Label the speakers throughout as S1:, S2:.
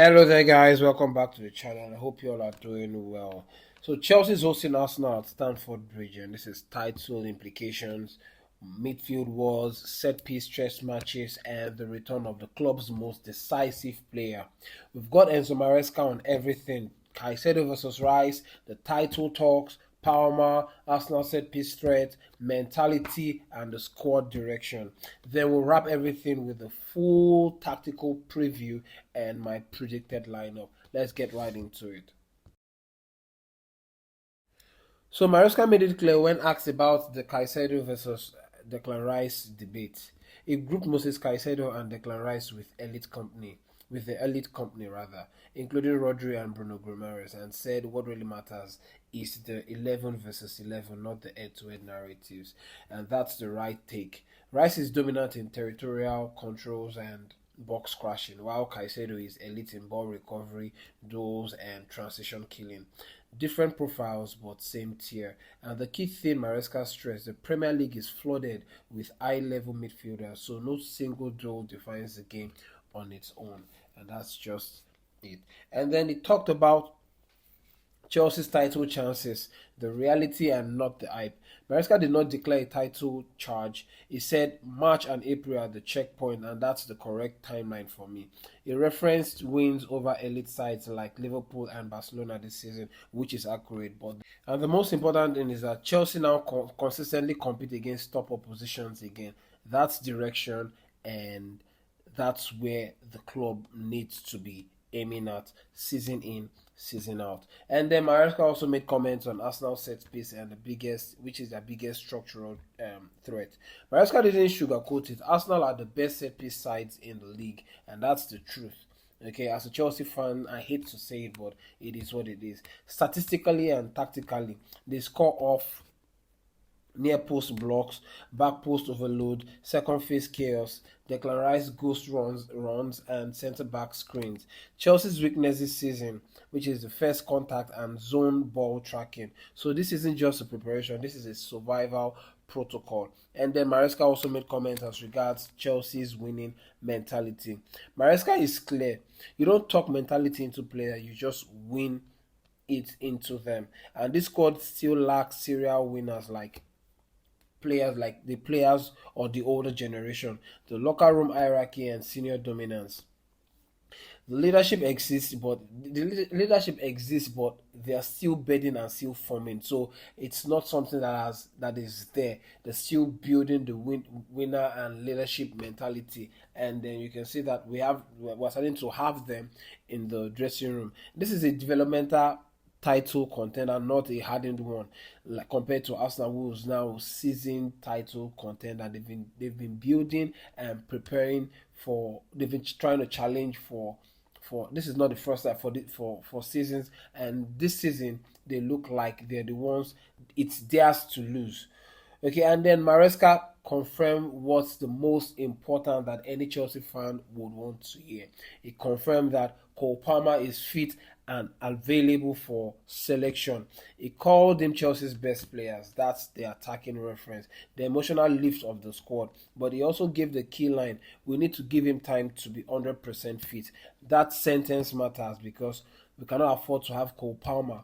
S1: Hello there, guys. Welcome back to the channel. I hope you all are doing well. So, Chelsea is hosting Arsenal at Stamford Bridge, and this is title implications, midfield wars, set piece stress matches, and the return of the club's most decisive player. We've got Enzo Maresca on everything: Caicedo versus Rice, the title talks, Palmer, Arsenal set piece threat, mentality, and the squad direction. Then we'll wrap everything with a full tactical preview and my predicted lineup. Let's get right into it. So Maresca made it clear when asked about the Caicedo versus Declan Rice debate. He grouped Moses Caicedo and Declan Rice with the elite company rather, including Rodri and Bruno Guimaraes, and said what really matters is the 11 versus 11, not the head-to-head narratives, and that's the right take. Rice is dominant in territorial controls and box crashing, while Caicedo is elite in ball recovery, duels, and transition killing. Different profiles, but same tier. And the key thing Maresca stressed: the Premier League is flooded with high-level midfielders, so no single duel defines the game on its own, and that's just it. And then he talked about Chelsea's title chances, the reality and not the hype. Maresca did not declare a title charge. He said March and April are the checkpoint, and that's the correct timeline for me. He referenced wins over elite sides like Liverpool and Barcelona this season, which is accurate. But and the most important thing is that Chelsea now consistently compete against top oppositions again. That's direction, and that's where the club needs to be aiming at season in, season out. And then Maresca also made comments on Arsenal set piece and which is their biggest structural threat. Maresca didn't sugarcoat it. Arsenal are the best set piece sides in the league, and that's the truth. Okay, as a Chelsea fan, I hate to say it, but it is what it is. Statistically and tactically, they score off near post blocks, back post overload, second phase chaos, Declan Rice ghost runs, and centre back screens. Chelsea's weakness this season, which is the first contact and zone ball tracking. So this isn't just a preparation; this is a survival protocol. And then Maresca also made comments as regards Chelsea's winning mentality. Maresca is clear: you don't talk mentality into player, you just win it into them. And this squad still lacks serial winners like the players or the older generation, the locker room hierarchy and senior dominance. The leadership exists, but they are still building and still forming. So it's not something that is there. They're still building the winner and leadership mentality, and then you can see that we're starting to have them in the dressing room. This is a developmental title contender, not a hardened one, like compared to Arsenal, who's now season title contender. They've been building and preparing for. They've been trying to challenge for. This is not the first time for seasons, and this season they look like they're the ones. It's theirs to lose. Okay, and then Maresca confirmed what's the most important that any Chelsea fan would want to hear. He confirmed that Cole Palmer is fit and available for selection. He called them Chelsea's best players. That's the attacking reference, the emotional lift of the squad. But he also gave the key line: we need to give him time to be 100% fit. That sentence matters because we cannot afford to have Cole Palmer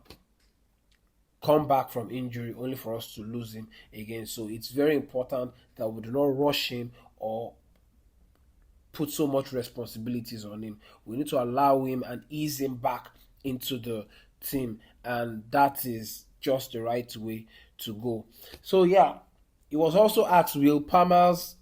S1: come back from injury only for us to lose him again. So it's very important that we do not rush him or put so much responsibilities on him. We need to allow him and ease him back into the team, and that is just the right way to go. So yeah, he was also asked, will Palmer's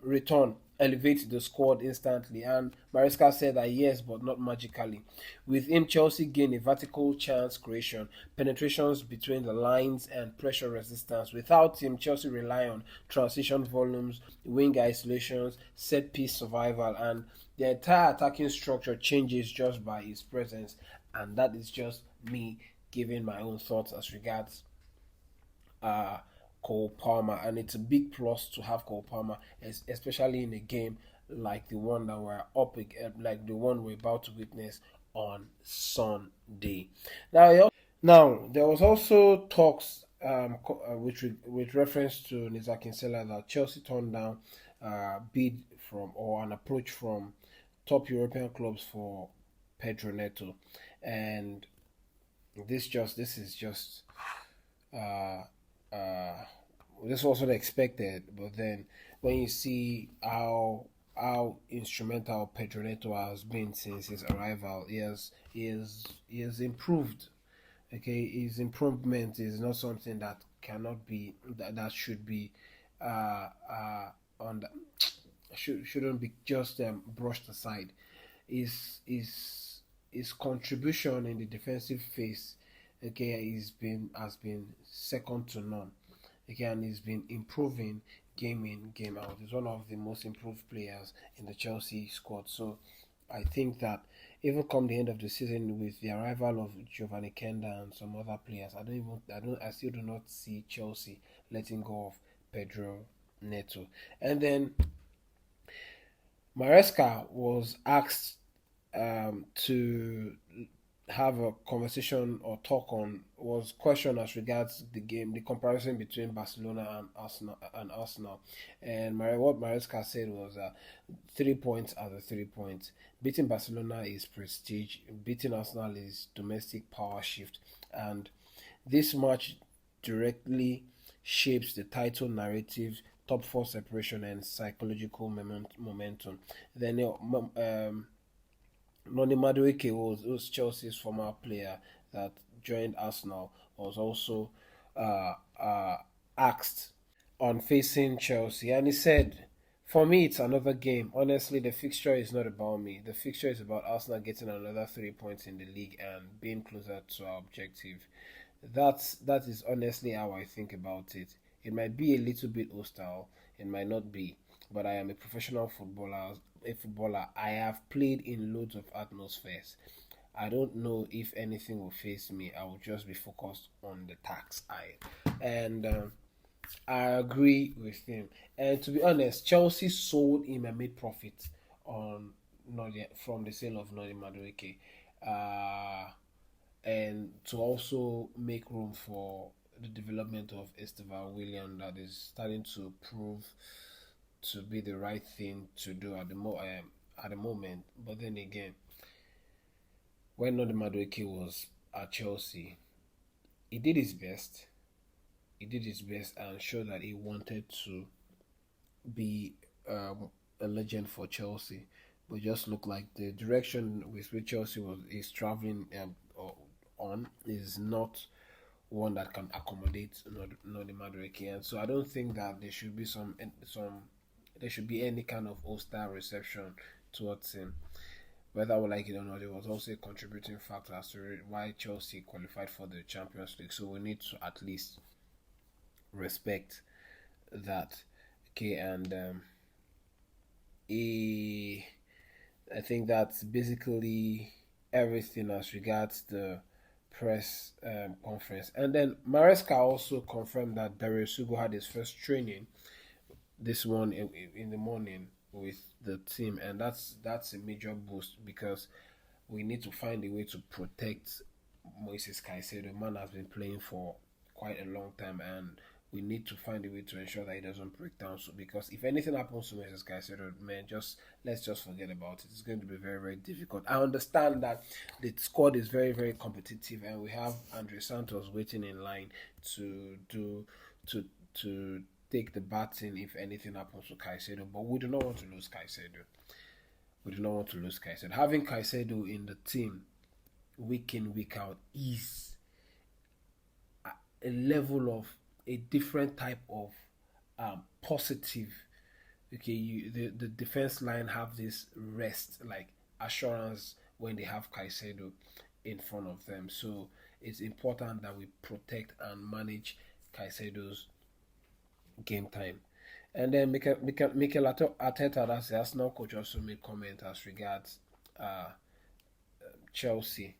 S1: return elevate the squad instantly? And Maresca said that yes, but not magically. With him, Chelsea gain a vertical chance creation, penetrations between the lines, and pressure resistance. Without him, Chelsea rely on transition volumes, wing isolations, set piece survival, and the entire attacking structure changes just by his presence. And that is just me giving my own thoughts as regards uh, Cole Palmer, and it's a big plus to have Cole Palmer, especially in a game like the one that we're like the one we're about to witness on Sunday. Now there was also talks with reference to Nizakin Seller that Chelsea turned down bid from or an approach from top European clubs for Pedro Neto, and this is just uh, uh, this was what expected. But then when you see how instrumental Pedro Neto has been since his arrival, he has improved. Okay, his improvement is not something that cannot be that should be on the, shouldn't be just brushed aside. His contribution in the defensive phase, okay, has been second to none. Okay, and he's been improving game in, game out. He's one of the most improved players in the Chelsea squad. So I think that even come the end of the season with the arrival of Giovanni Kenda and some other players, I still do not see Chelsea letting go of Pedro Neto. And then Maresca was asked to have a conversation or talk on was questioned as regards the game, the comparison between Barcelona and Arsenal, and what Maresca said was 3 points are the 3 points. Beating Barcelona is prestige. Beating Arsenal is domestic power shift, and this match directly shapes the title narrative, top four separation, and psychological momentum. Then Noni Madueke was Chelsea's former player that joined Arsenal, was also uh, uh, asked on facing Chelsea, and he said, "For me, it's another game. Honestly, the fixture is not about me. The fixture is about Arsenal getting another 3 points in the league and being closer to our objective. That is honestly how I think about it. It might be a little bit hostile, it might not be, but I am a professional footballer. A footballer. I have played in loads of atmospheres. I don't know if anything will face me. I will just be focused on the tax eye." And I agree with him. And to be honest, Chelsea sold him and made profit on from the sale of Nodi Madueke. Uh, and to also make room for the development of Estevan William that is starting to prove to be the right thing to do at the moment. But then again, when Nodi Madueke was at Chelsea, he did his best. He did his best and showed that he wanted to be a legend for Chelsea. But just look like the direction with which Chelsea was is traveling on is not one that can accommodate Nodi Madueke, and so I don't think that there should be some there should be any kind of hostile reception towards him. Whether we like it or not, it was also a contributing factor as to why Chelsea qualified for the Champions League. So we need to at least respect that. Okay, and he, I think that's basically everything as regards the press conference. And then Maresca also confirmed that Dario Sugo had his first training this one in the morning with the team, and that's a major boost because we need to find a way to protect Moisés Caicedo. Man has been playing for quite a long time, and we need to find a way to ensure that he doesn't break down. So, because if anything happens to Moisés Caicedo, man, just let's just forget about it. It's going to be very, very difficult. I understand that the squad is very, very competitive, and we have Andre Santos waiting in line to do to take the baton if anything happens to Caicedo. But we do not want to lose Caicedo. We do not want to lose Caicedo. Having Caicedo in the team week in, week out is a level of a different type of positive. Okay, the defense line have this rest, like assurance when they have Caicedo in front of them. So it's important that we protect and manage Caicedo's game time. And then Mikel Arteta, that's the Arsenal coach, also made comment as regards uh, Chelsea.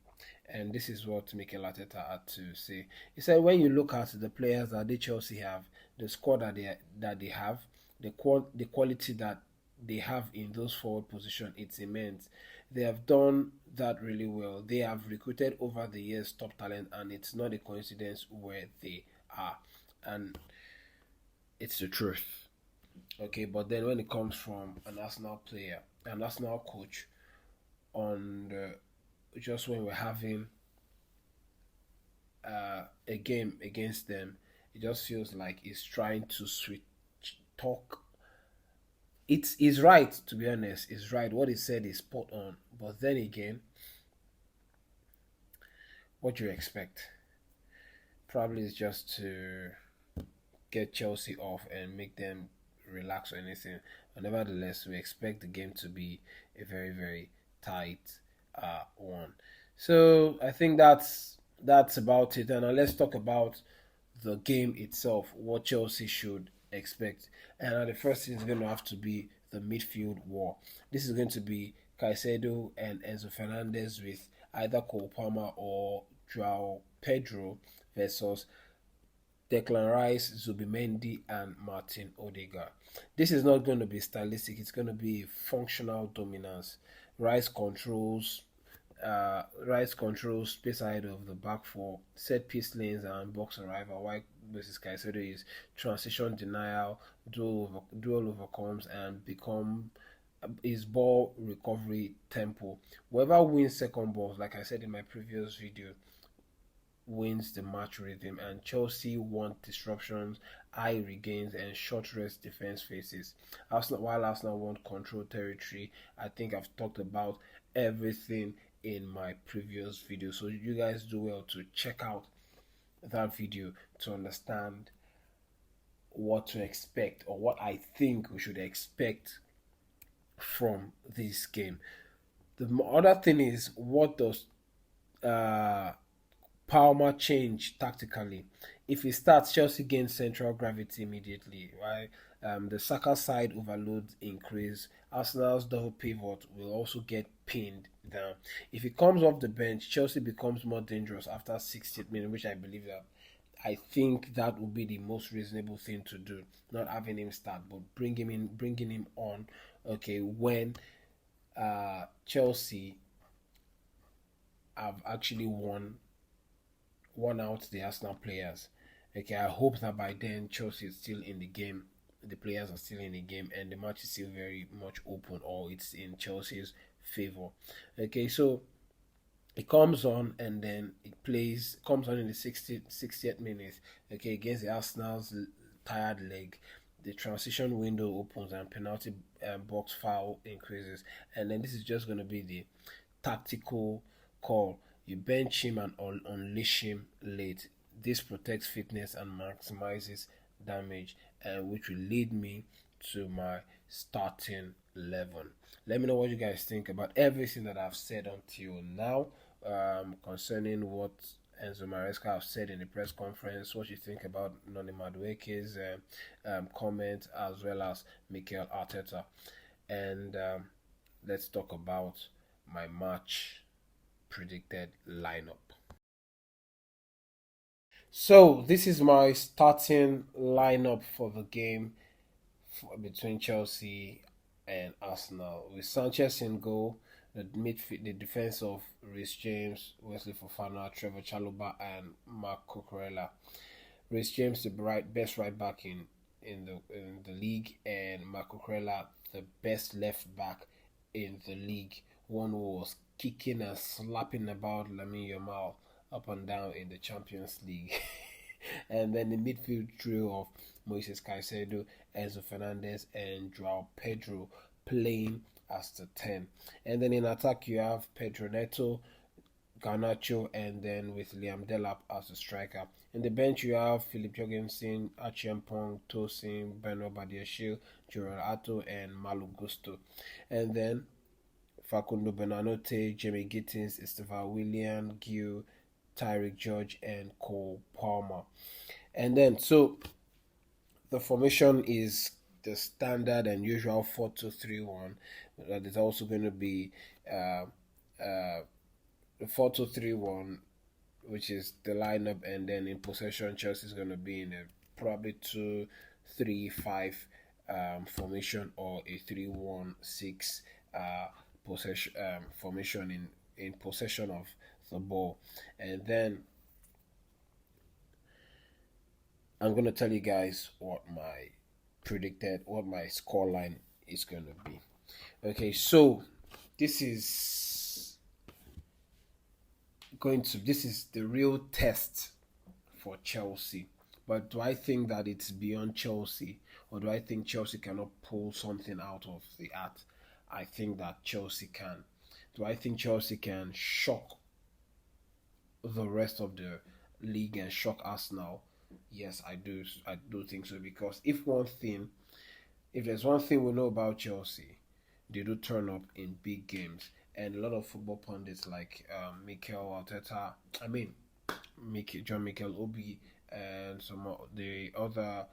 S1: And this is what Mikel Arteta had to say. He said, when you look at the players that the Chelsea have, the squad that they have, the quality that they have in those forward position, it's immense. They have done that really well. They have recruited over the years top talent, and it's not a coincidence where they are. And it's the truth. Okay, but then when it comes from an Arsenal player, an Arsenal coach, on just when we're having a game against them, it just feels like he's trying to switch talk. It's right, to be honest. It's right. What he said is spot on. But then again, what you expect? Probably is just to get Chelsea off and make them relax or anything. But nevertheless, we expect the game to be a very, very tight one. So I think that's about it. And now let's talk about the game itself, what Chelsea should expect. And the first thing is going to have to be the midfield war. This is going to be Caicedo and Enzo Fernandez with either Cole Palmer or Joao Pedro versus Declan Rice, Zubimendi, and Martin Odegaard. This is not going to be stylistic, it's going to be functional dominance. Rice controls space ahead of the back four, set piece lanes and box arrival, while Moses Caicedo is transition denial, dual overcomes, and become his ball recovery tempo. Whoever wins second balls, like I said in my previous video, wins the match rhythm, and Chelsea want disruptions, high regains, and short rest defense phases. While Arsenal want control territory, I think I've talked about everything in my previous video. So you guys do well to check out that video to understand what to expect or what I think we should expect from this game. The other thing is, what does Palmer change tactically? If he starts, Chelsea gains central gravity immediately, right? The Saka side overload increase. Arsenal's double pivot will also get pinned down. If he comes off the bench, Chelsea becomes more dangerous after 60 minutes, which I think that would be the most reasonable thing to do. Not having him start, but bringing him on. Okay, when Chelsea have actually won out the Arsenal players. Okay, I hope that by then Chelsea is still in the game, the players are still in the game, and the match is still very much open, or it's in Chelsea's favor. Okay, so it comes on and then comes on in the 60th minute, okay, against the Arsenal's tired leg. The transition window opens and penalty box foul increases, and then this is just going to be the tactical call. You bench him and unleash him late. This protects fitness and maximizes damage, which will lead me to my starting 11. Let me know what you guys think about everything that I've said until now concerning what Enzo Maresca have said in the press conference, what you think about Noni Madueke's comment, as well as Mikel Arteta. And let's talk about my match predicted lineup. So this is my starting lineup for the game between Chelsea and Arsenal, with Sanchez in goal, the defense of Reece James, Wesley Fofana, Trevor Chalobah, and Marc Cucurella. Reece James, the best right back in the league, and Marc Cucurella, the best left back in the league. One who was kicking and slapping about Lamine Yamal up and down in the Champions League. And then the midfield trio of Moisés Caicedo, Enzo Fernandez, and Joao Pedro playing as the 10. And then in attack you have Pedro Neto, Garnacho, and then with Liam Delap as the striker. In the bench you have Philip Jorgensen, Achiampong, Tosin, Beno Badiashile, Jorel Ato, and Malu Gusto. And then Facundo Benanote, Jamie Gittins, Estevao Willian, Gil, Tyrick George, and Cole Palmer. And then, so the formation is the standard and usual 4-2-3-1. That is also going to be the 4-2-3-1, which is the lineup, and then in possession, Chelsea is going to be in a probably 2-3-5 formation, or a 3-1-6 possession formation in possession of the ball. And then I'm going to tell you guys what my scoreline is going to be. Okay, so this is this is the real test for Chelsea. But do I think that it's beyond Chelsea, or do I think Chelsea cannot pull something out of the hat? I think that Chelsea can. Do I think Chelsea can shock the rest of the league and shock Arsenal? Yes, I do. I do think so, because if there's one thing we know about Chelsea, they do turn up in big games, and a lot of football pundits like Mikel Arteta, I mean John Mikel Obi, and some of the other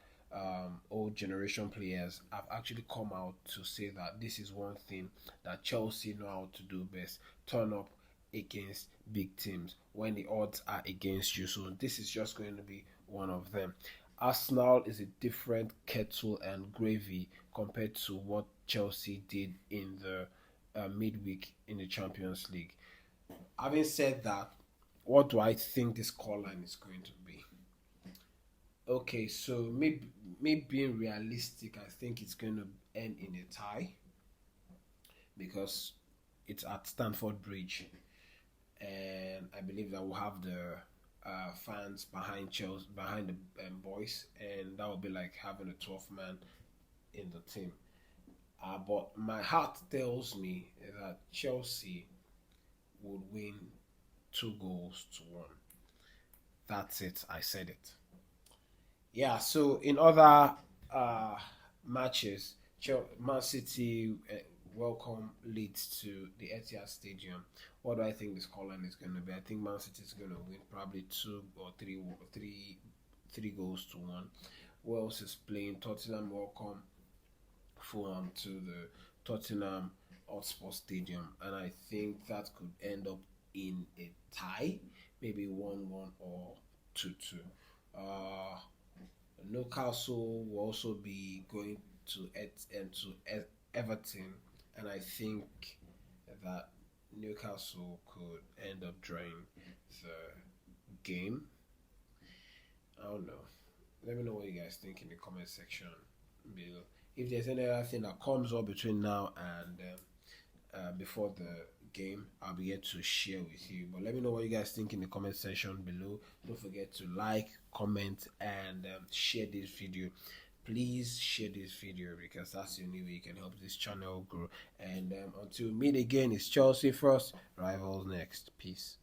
S1: old generation players have actually come out to say that this is one thing that Chelsea know how to do best: turn up against big teams when the odds are against you. So this is just going to be one of them. Arsenal is a different kettle and gravy compared to what Chelsea did in the midweek in the Champions League. Having said that, what do I think this scoreline is going to be? Okay, so me being realistic, I think it's going to end in a tie, because it's at Stamford Bridge, and I believe that we'll have the fans behind Chelsea, behind the boys, and that will be like having a 12th man in the team. But my heart tells me that Chelsea would win 2 goals to 1. That's it. I said it. Yeah. So in other matches, Man City welcome Leeds to the Etihad Stadium. What do I think the scoreline is going to be? I think Man City is going to win probably 2 or 3 goals to 1. Who else is playing? Tottenham welcome Fulham to the Tottenham Hotspur Stadium, and I think that could end up in a tie, maybe 1-1 or 2-2. Uh, Newcastle will also be going to Everton, and I think that Newcastle could end up drawing the game. I don't know. Let me know what you guys think in the comment section below. If there's any other thing that comes up between now and before the game, I'll be here to share with you. But let me know what you guys think in the comment section below. Don't forget to like, comment, and share this video. Please share this video, because that's the only way you can help this channel grow. And until we meet again, it's Chelsea first, rivals next. Peace.